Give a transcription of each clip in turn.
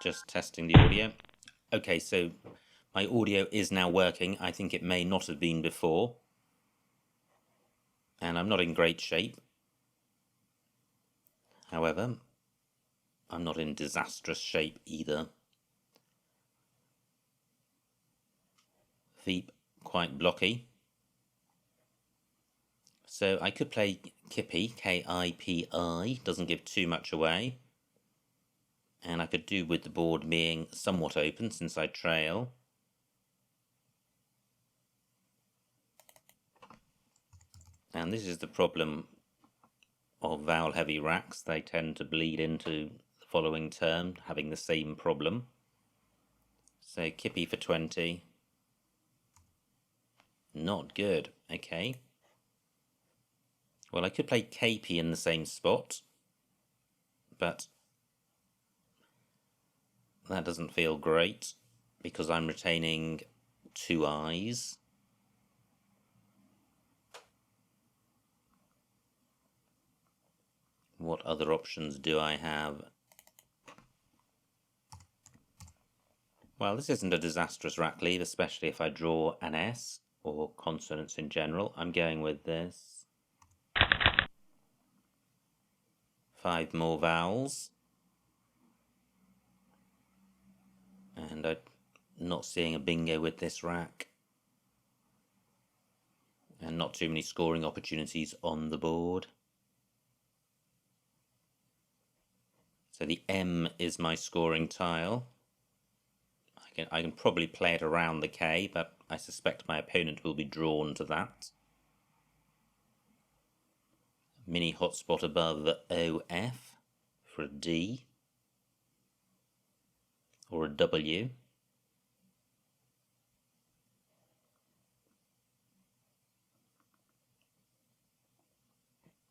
Just testing the audio. Okay, so my audio is now working. I think it may not have been before. And I'm not in great shape. However, I'm not in disastrous shape either. Veep quite blocky. So I could play Kippy, K-I-P-I, doesn't give too much away. And I could do with the board being somewhat open since I trail. And this is the problem of vowel-heavy racks. They tend to bleed into the following turn, having the same problem. So Kippy for 20. Not good. Okay. Well, I could play Capey in the same spot, but that doesn't feel great because I'm retaining 2 eyes. What other options do I have? Well, this isn't a disastrous rack leave, especially if I draw an S or consonants in general. I'm going with this. 5 more vowels. And I'm not seeing a bingo with this rack. And not too many scoring opportunities on the board. So the M is my scoring tile. I can probably play it around the K, but I suspect my opponent will be drawn to that. Mini hotspot above OF for a D or a W.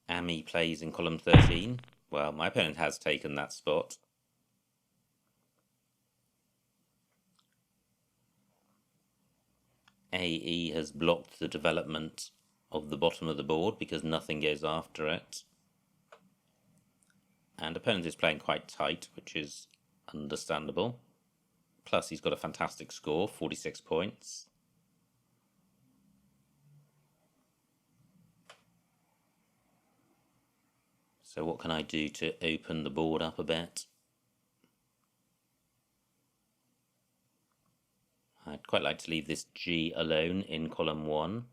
Ami plays in column 13. Well, my opponent has taken that spot. AE has blocked the development of the bottom of the board because nothing goes after it. And opponent is playing quite tight, which is understandable. Plus he's got a fantastic score, 46 points. So what can I do to open the board up a bit? I'd quite like to leave this G alone in column 1.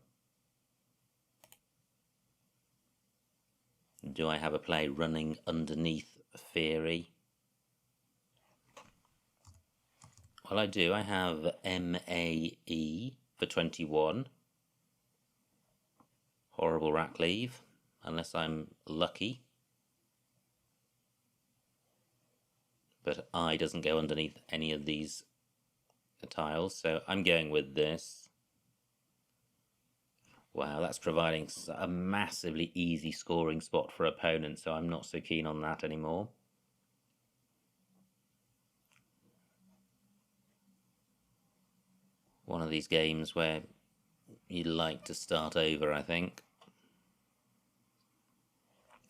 Do I have a play running underneath Theory? Well, I do. I have MAE for 21. Horrible rack leave, unless I'm lucky. But I doesn't go underneath any of these tiles, so I'm going with this. Wow, that's providing a massively easy scoring spot for opponents, so I'm not so keen on that anymore. One of these games where you'd like to start over, I think.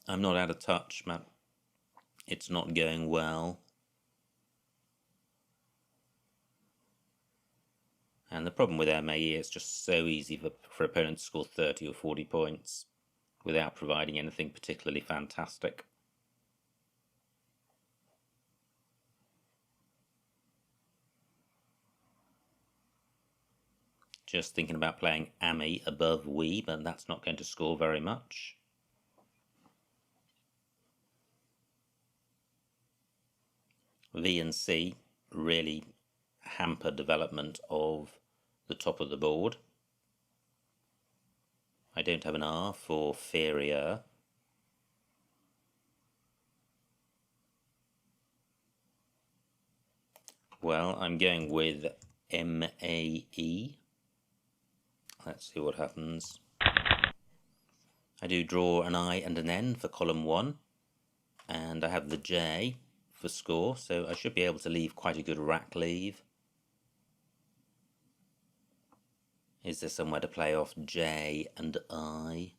I'm not out of touch, but it's not going well. And the problem with MAE, it's just so easy for opponents to score 30 or 40 points without providing anything particularly fantastic. Just thinking about playing AMI above WEEB, and that's not going to score very much. V and C really hamper development of the top of the board. I don't have an R for Feria. Well, I'm going with MAE. Let's see what happens. I do draw an I and an N for column 1, and I have the J for score, so I should be able to leave quite a good rack leave. Is there somewhere to play off J and I?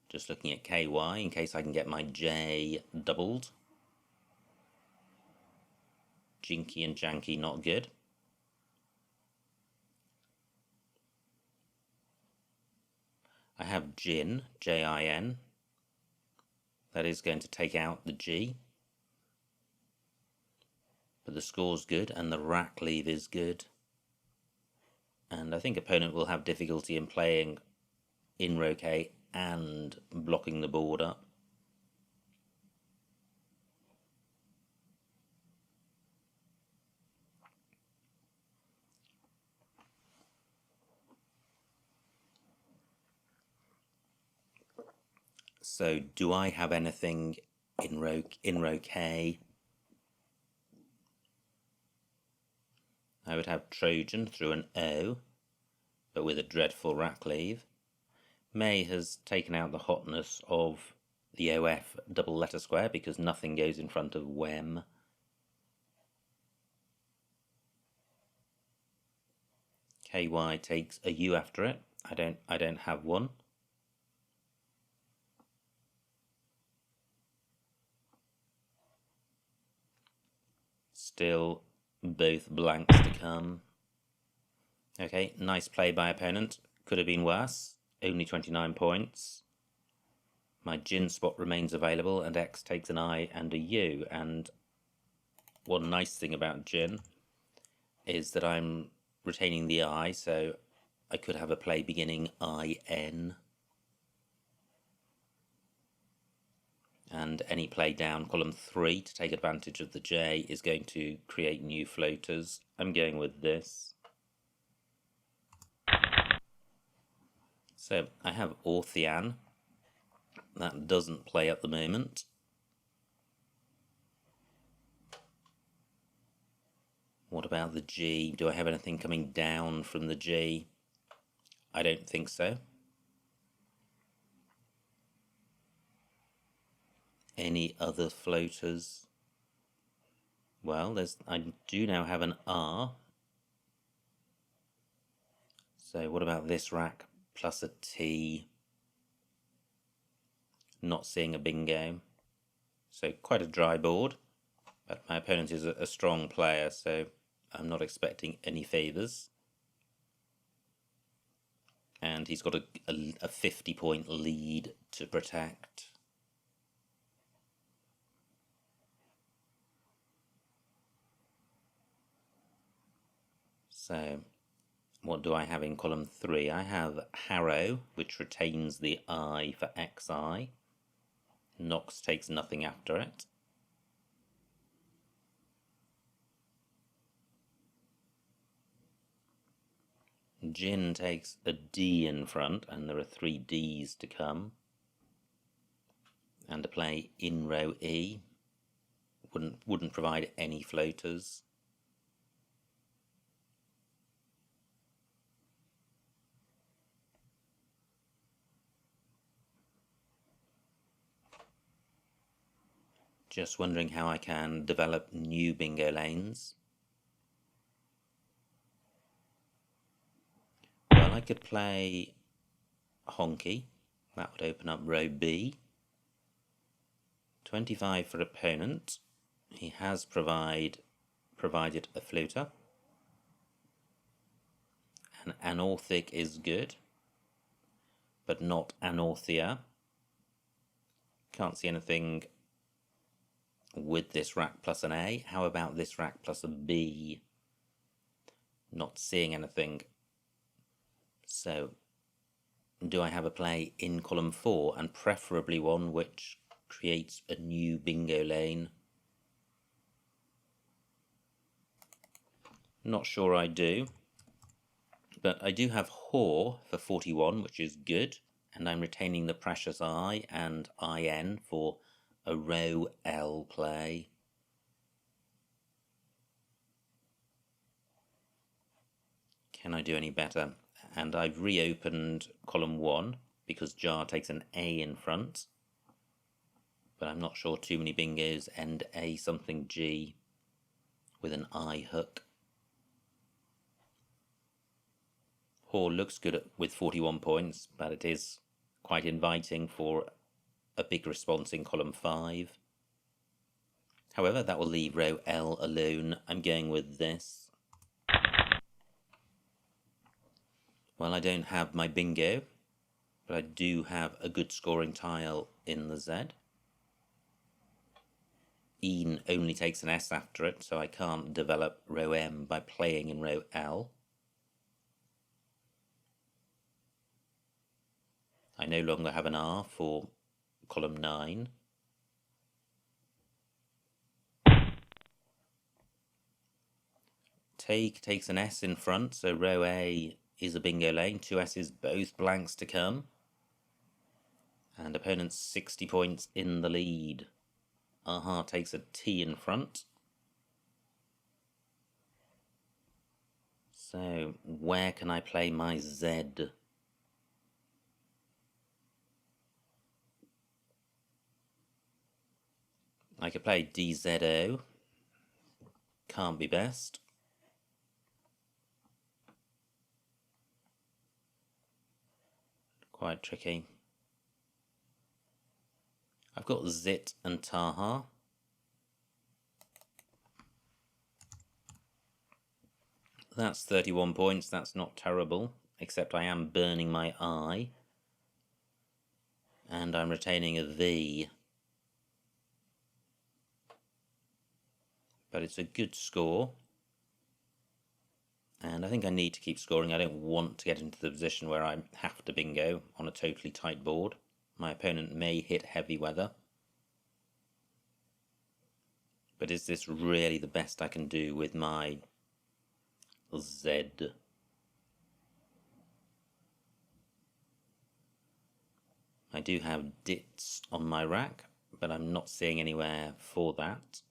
Just looking at KY in case I can get my J doubled. Jinky and janky, not good. I have Jin, J-I-N. That is going to take out the G. But the score's good, and the rack leave is good. And I think opponent will have difficulty in playing in row K and blocking the board up. So do I have anything in row K? I would have Trojan through an O, but with a dreadful rack leave. May has taken out the hotness of the OF double letter square because nothing goes in front of WEM. KY takes a U after it. I don't have one. Still both blanks to come. Okay, nice play by opponent. Could have been worse. Only 29 points. My Jin spot remains available, and X takes an I and a U. And one nice thing about Jin is that I'm retaining the I, so I could have a play beginning IN. And any play down column 3 to take advantage of the J is going to create new floaters. I'm going with this. So I have Orthian. That doesn't play at the moment. What about the G? Do I have anything coming down from the G? I don't think so. Any other floaters? Well, I do now have an R. So what about this rack plus a T? Not seeing a bingo. So quite a dry board, but my opponent is a strong player, so I'm not expecting any favours. And he's got a 50-point lead to protect. So what do I have in column 3? I have Harrow, which retains the I for XI. Knox takes nothing after it. Jin takes a D in front, and there are 3 Ds to come. And to play in row E wouldn't provide any floaters. Just wondering how I can develop new bingo lanes. Well, I could play Honky. That would open up row B. 25 for opponent. He has provided a floater. And Anorthic is good, but not Anorthia. Can't see anything with this rack plus an A. How about this rack plus a B? Not seeing anything. So, do I have a play in column 4, and preferably one which creates a new bingo lane? Not sure I do, but I do have Whore for 41, which is good, and I'm retaining the precious I and IN for a row L play. Can I do any better? And I've reopened column 1 because Jar takes an A in front, but I'm not sure too many bingos end A something G with an I hook. Whore looks good with 41 points, but it is quite inviting for a big response in column 5. However, that will leave row L alone. I'm going with this. Well, I don't have my bingo, but I do have a good scoring tile in the Z. E only takes an S after it, so I can't develop row M by playing in row L. I no longer have an R for column 9. Take takes an S in front, so row A is a bingo lane. 2 S's, both blanks to come. And opponent's 60 points in the lead. Aha takes a T in front. So, where can I play my Z? I could play DZO. Can't be best. Quite tricky. I've got Zit and Taha. That's 31 points, that's not terrible, except I am burning my eye. And I'm retaining a V. But it's a good score. And I think I need to keep scoring. I don't want to get into the position where I have to bingo on a totally tight board. My opponent may hit heavy weather. But is this really the best I can do with my Z? I do have dits on my rack, but I'm not seeing anywhere for that.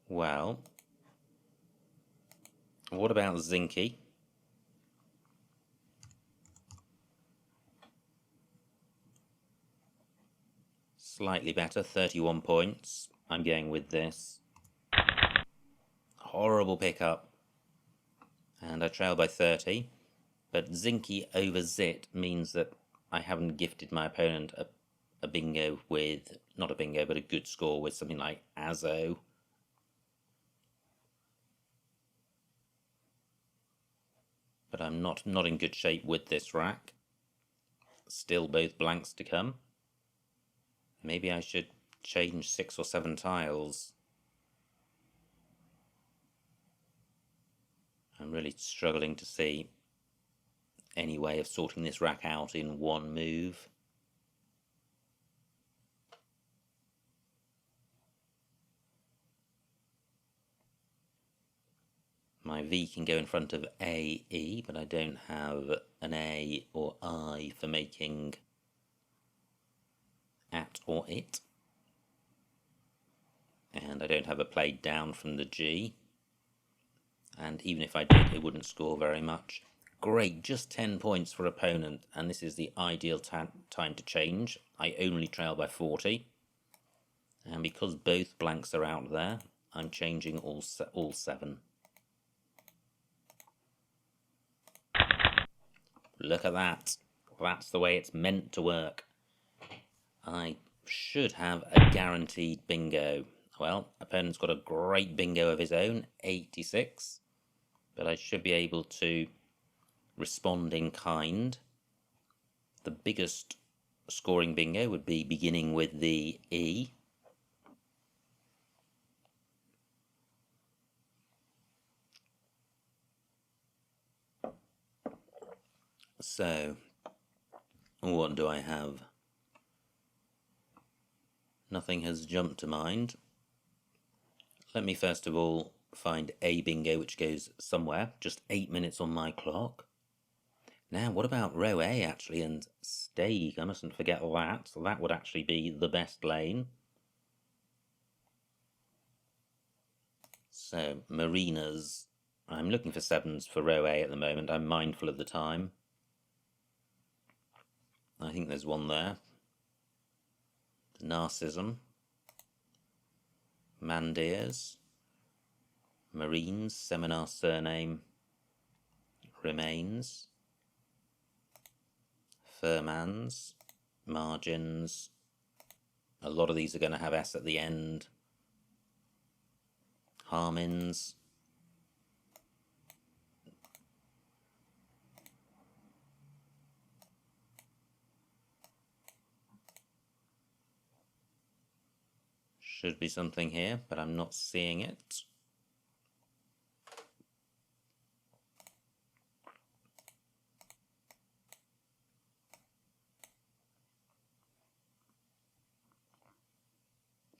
Well, what about Zinky? Slightly better, 31 points. I'm going with this. Horrible pickup. And I trail by 30. But Zinky over Zit means that I haven't gifted my opponent a bingo with, not a bingo, but a good score with something like Azo. But I'm not in good shape with this rack. Still both blanks to come. Maybe I should change 6 or 7 tiles. I'm really struggling to see any way of sorting this rack out in one move. My V can go in front of A, E, but I don't have an A or I for making at or it. And I don't have a play down from the G. And even if I did, it wouldn't score very much. Great, just 10 points for opponent, and this is the ideal time to change. I only trail by 40. And because both blanks are out there, I'm changing all 7. Look at that. That's the way it's meant to work. I should have a guaranteed bingo. Well, opponent's got a great bingo of his own, 86. But I should be able to respond in kind. The biggest scoring bingo would be beginning with the E. So, what do I have? Nothing has jumped to mind. Let me first of all find a bingo which goes somewhere. Just 8 minutes on my clock. Now, what about row A, actually, and stake? I mustn't forget that. So that would actually be the best lane. So, marinas. I'm looking for 7s for row A at the moment. I'm mindful of the time. I think there's one there. Narcissism. Mandeers. Marines, seminar surname. Remains. Furmans. Margins. A lot of these are going to have S at the end. Harmins. Should be something here, but I'm not seeing it.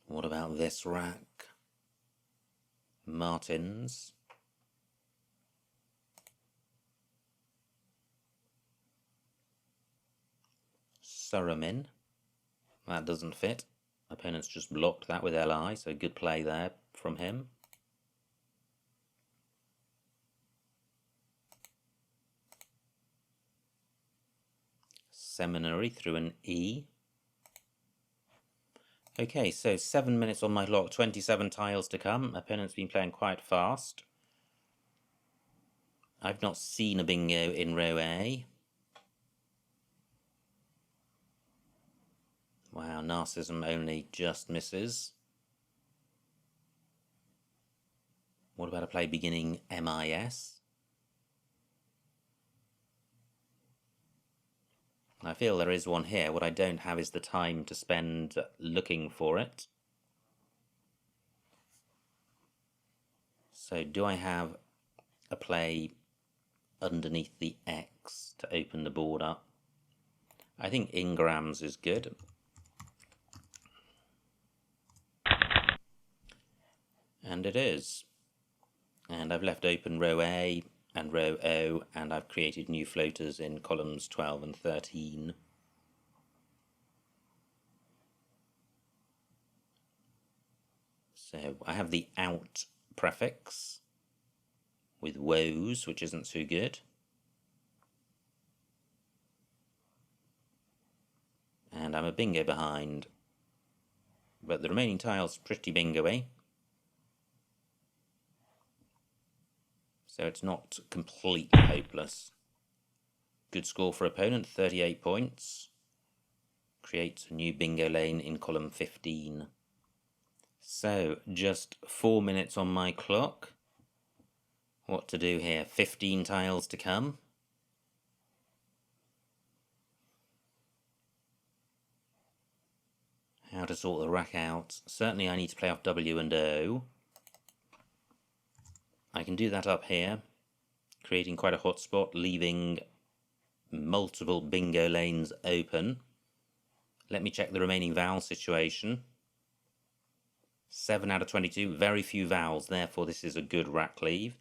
What about this rack? Martins. Suramin. That doesn't fit. Opponent's just blocked that with LI, so good play there from him. Seminary through an E. Okay, so 7 minutes on my clock, 27 tiles to come. Opponent's been playing quite fast. I've not seen a bingo in row A. Wow, Narcissism only just misses. What about a play beginning MIS? I feel there is one here. What I don't have is the time to spend looking for it. So do I have a play underneath the X to open the board up? I think Ingram's is good. And it is. And I've left open row A and row O, and I've created new floaters in columns 12 and 13. So I have the out prefix with woes, which isn't too good. And I'm a bingo behind. But the remaining tile's pretty bingo-y. So it's not completely hopeless. Good score for opponent, 38 points. Creates a new bingo lane in column 15. So, just 4 minutes on my clock. What to do here? 15 tiles to come. How to sort the rack out. Certainly I need to play off W and O. I can do that up here, creating quite a hot spot, leaving multiple bingo lanes open. Let me check the remaining vowel situation. 7 out of 22, very few vowels, therefore this is a good rack leave.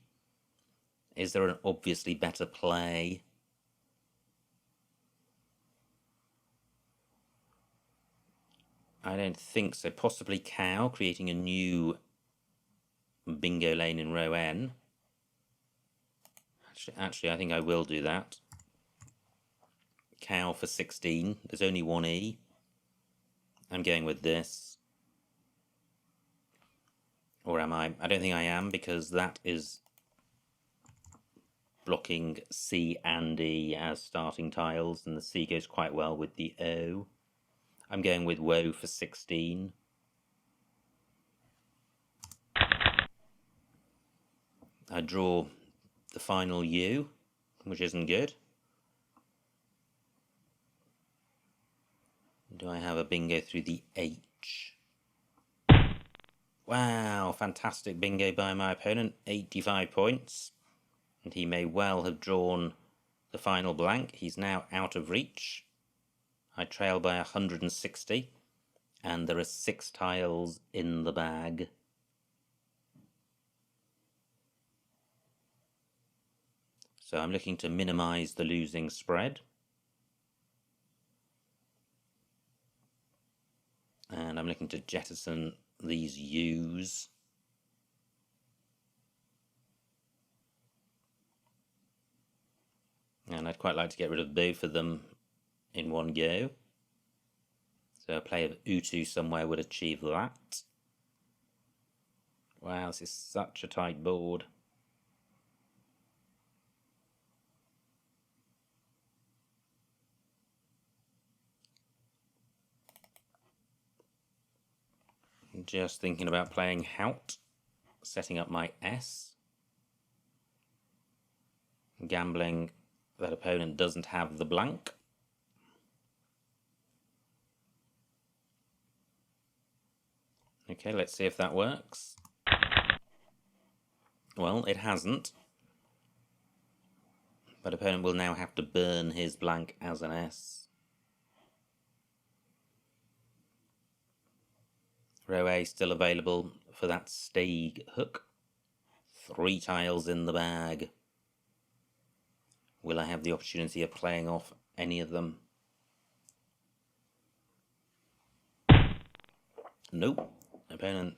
Is there an obviously better play? I don't think so. Possibly cow, creating a new bingo lane in row N. Actually, I think I will do that. Cow for 16. There's only one E. I'm going with this. Or am I? I don't think I am, because that is blocking C and E as starting tiles, and the C goes quite well with the O. I'm going with woe for 16. I draw the final U, which isn't good. Do I have a bingo through the H? Wow, fantastic bingo by my opponent, 85 points. And he may well have drawn the final blank. He's now out of reach. I trail by 160, and there are 6 tiles in the bag. So I'm looking to minimize the losing spread. And I'm looking to jettison these U's. And I'd quite like to get rid of both of them in one go. So a play of U2 somewhere would achieve that. Wow, this is such a tight board. Just thinking about playing Hout, setting up my S. Gambling that opponent doesn't have the blank. Okay, let's see if that works. Well, it hasn't. But opponent will now have to burn his blank as an S. Row A still available for that stag hook. 3 tiles in the bag. Will I have the opportunity of playing off any of them? Nope. Opponent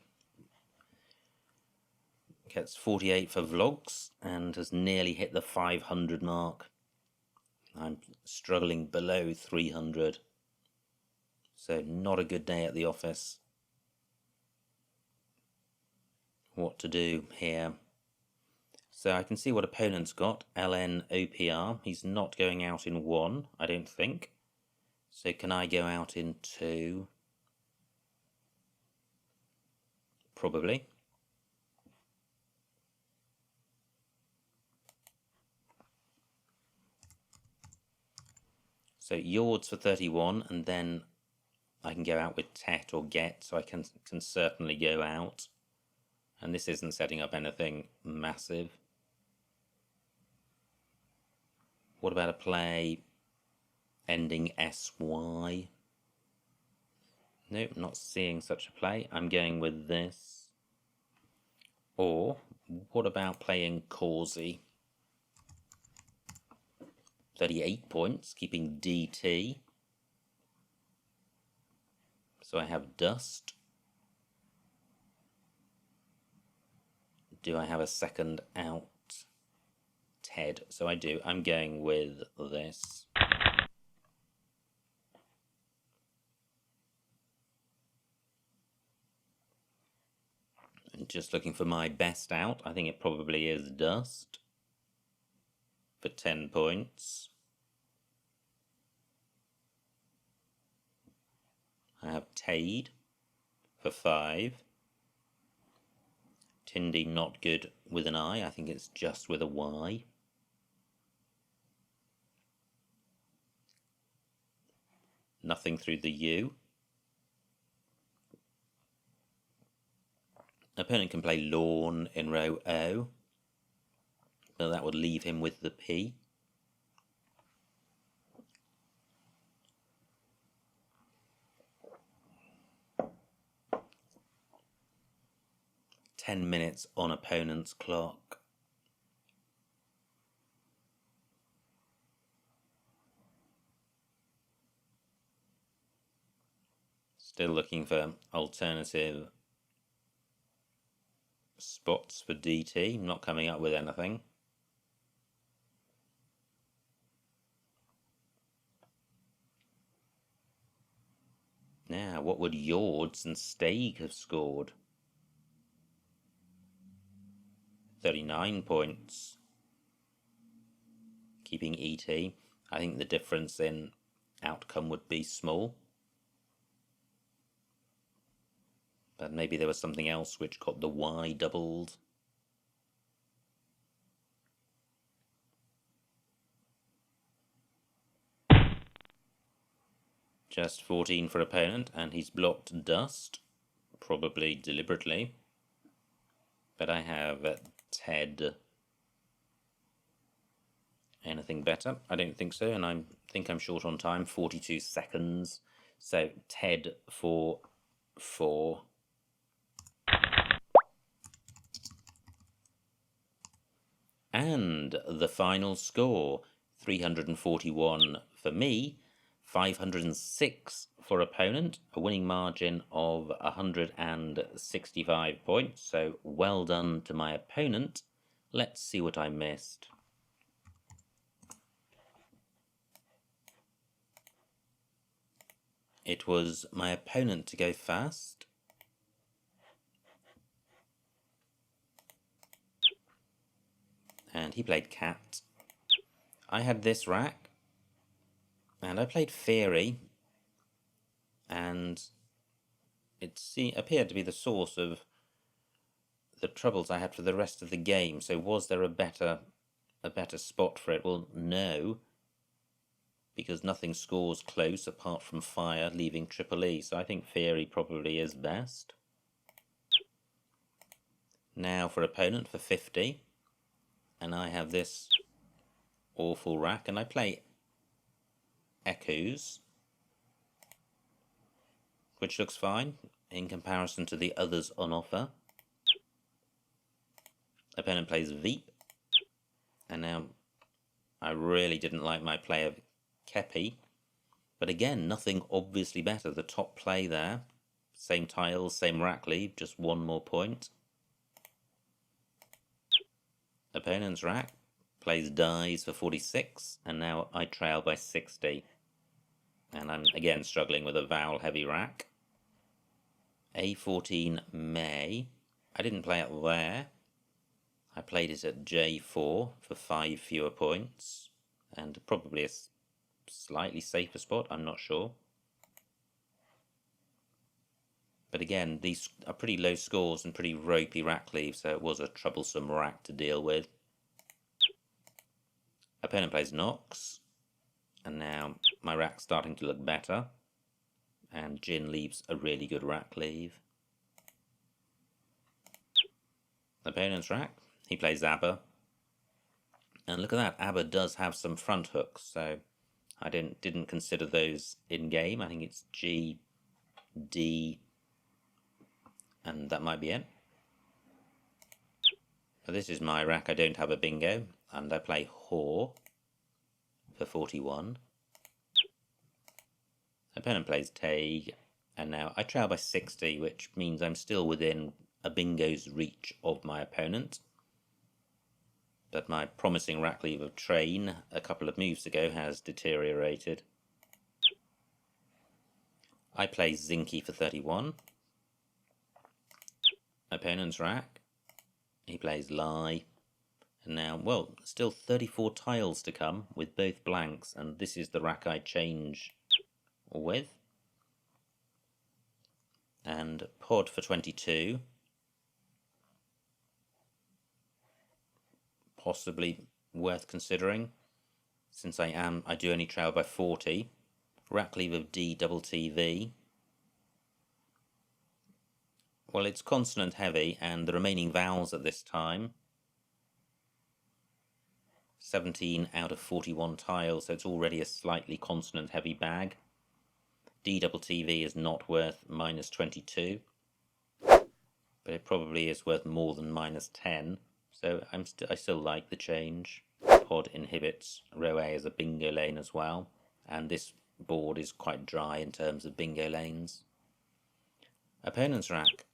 gets 48 for vlogs and has nearly hit the 500 mark. I'm struggling below 300. So not a good day at the office. What to do here? So I can see what opponent's got. LN OPR. He's not going out in 1, I don't think. So can I go out in 2? Probably. So Yords for 31, and then I can go out with Tet or Get, so I can certainly go out. And this isn't setting up anything massive. What about a play ending SY? Nope, not seeing such a play. I'm going with this. Or what about playing Causey? 38 points, keeping DT. So I have Dust. Do I have a second out? Ted. So I do. I'm going with this. And just looking for my best out. I think it probably is Dust. For 10 points. I have Tade for 5. Tindy not good with an I. I think it's just with a Y. Nothing through the U. Opponent can play Lawn in row O, but that would leave him with the P. Ten minutes on opponent's clock. Still looking for alternative spots for DT. Not coming up with anything. Now, what would Yords and Stag have scored? 39 points. Keeping ET. I think the difference in outcome would be small. But maybe there was something else which got the Y doubled. Just 14 for opponent, and he's blocked Dust, probably deliberately. But I have Ted. Anything better? I don't think so, and I think I'm short on time, 42 seconds. So Ted for 4. And the final score, 341 for me, 506 for opponent, a winning margin of 165 points. So well done to my opponent. Let's see what I missed. It was my opponent to go fast. And he played Cat. I had this rack. And I played Fairy. And appeared to be the source of the troubles I had for the rest of the game. So was there a better spot for it? Well, no, because nothing scores close apart from fire, leaving triple E. So I think theory probably is best. Now for opponent for 50, and I have this awful rack, and I play Echoes, which looks fine in comparison to the others on offer. Opponent plays Veep, and now I really didn't like my play of Kepi, but again, nothing obviously better. The top play there, same tiles, same rack leave, just one more point. Opponent's rack plays dies for 46, and now I trail by 60. And I'm again struggling with a vowel heavy rack. A14 May. I didn't play it there. I played it at J4 for 5 fewer points, and probably a slightly safer spot, I'm not sure. But again, these are pretty low scores and pretty ropey rack leaves, so it was a troublesome rack to deal with. Opponent plays Nox, and now my rack's starting to look better, and Jin leaves a really good rack leave. Opponent's rack, he plays ABBA, and look at that, ABBA does have some front hooks, so I didn't consider those in game. I think it's G, D, and that might be it. So this is my rack. I don't have a bingo, and I play Whore for 41. Opponent plays Tag, and now I trail by 60, which means I'm still within a bingo's reach of my opponent. But my promising rack leave of Train a couple of moves ago has deteriorated. I play Zinky for 31. Opponent's rack, he plays Lie. And now, well, still 34 tiles to come with both blanks, and this is the rack I change with. And Pod for 22. Possibly worth considering, since I do only trail by 40. Rack leave of DWEEB. Well, it's consonant heavy, and the remaining vowels at this time, 17 out of 41 tiles, so it's already a slightly consonant heavy bag. DWEEB is not worth minus 22, but it probably is worth more than minus 10. So I still like the change. Pod inhibits row A as a bingo lane as well, and this board is quite dry in terms of bingo lanes. Opponent's rack,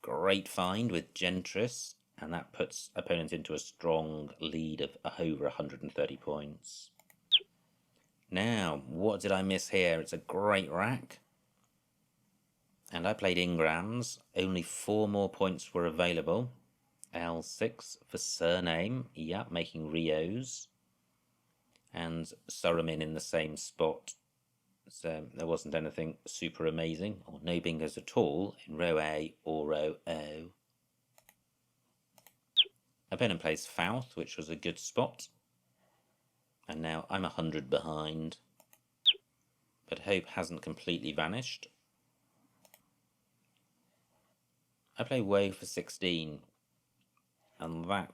great find with Gentris, and that puts opponent into a strong lead of over 130 points. Now, what did I miss here? It's a great rack. And I played Ingrams. Only 4 more points were available. L6 for surname, yeah, making Rios. And Suramin in the same spot. So there wasn't anything super amazing, or no bingos at all, in row A or row O. Opponent plays Fouth, which was a good spot. And now I'm 100 behind. But hope hasn't completely vanished. I play Woe for 16. And that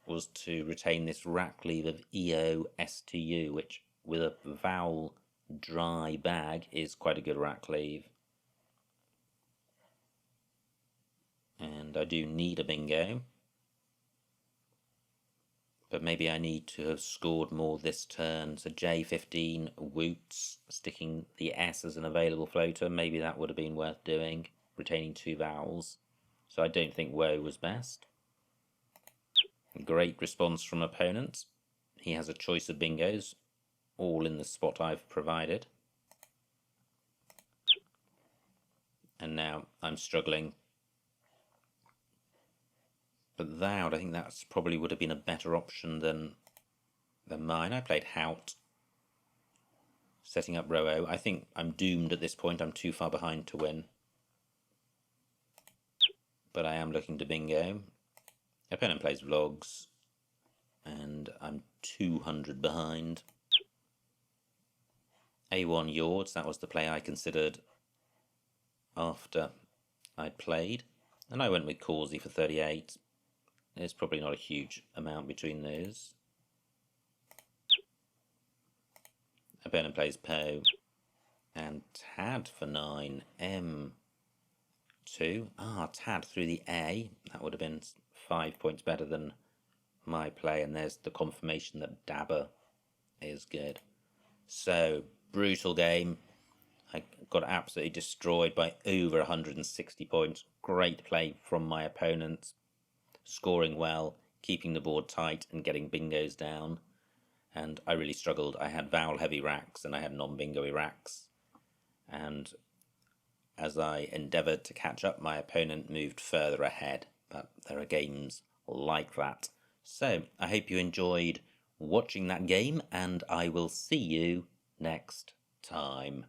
was to retain this rack leave of EO-STU, which with a vowel dry bag is quite a good rack leave. And I do need a bingo. But maybe I need to have scored more this turn. So J15 Woots, sticking the S as an available floater. Maybe that would have been worth doing, retaining 2 vowels. So I don't think Woe was best. Great response from opponent. He has a choice of bingos, all in the spot I've provided. And now I'm struggling. But Thou, I think that's probably would have been a better option than mine. I played Hout, setting up row O. I think I'm doomed at this point. I'm too far behind to win. but I am looking to bingo. Opponent plays vlogs, and I'm 200 behind. A1 Yords, that was the play I considered after I'd played, and I went with Causey for 38. There's probably not a huge amount between those. Opponent plays Poe, and Tad for 9. M2. Tad through the A. That would have been 5 points better than my play, and there's the confirmation that Dabber is good. So, brutal game. I got absolutely destroyed by over 160 points. Great play from my opponent, scoring well, keeping the board tight and getting bingos down. And I really struggled. I had vowel heavy racks and I had non-bingo-y racks. And as I endeavoured to catch up, my opponent moved further ahead. But there are games like that. So I hope you enjoyed watching that game, and I will see you next time.